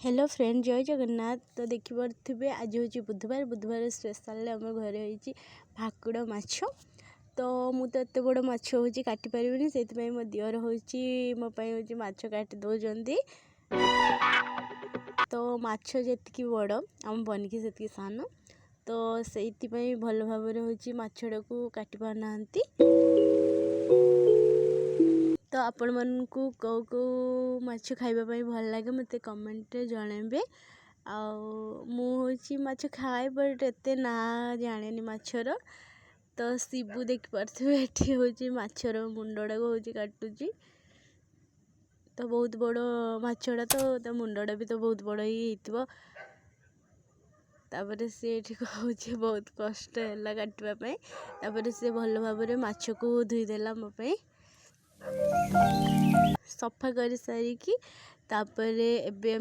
Hello friend, जय जगन्नाथ। तो देखिपे आज हूँ बुधवार बुधवार स्पेशल आम घरे हो भाकुड़ माछ। तो मुझे एत बड़ माछ हूँ काटी पारिनी से मो दिवर हूँ मोपाई हूँ माछ काटी दौरान। तो माछ जी बड़ आम बनिकी से सान, तो से भल भाव हूँ माछटा को काटी पारना। तो आपण मानू कौ कौ माछ खाइबापी भल लगे मत कमेंट जनइबे। आँ माछ खाए बट एत ना जाने माछर। तो शिबू देखिपे ये हूँ माछर मुंडा को हूँ काटुची। तो बहुत बड़ माछड़ा, तो मुंडा भी तो बहुत बड़ ही तापर सी हूँ बहुत कष्ट है काटवाई। तापर सी भल भाव माछ को धोईदेला मोपाई सफा कर सारिकी। तापर एबे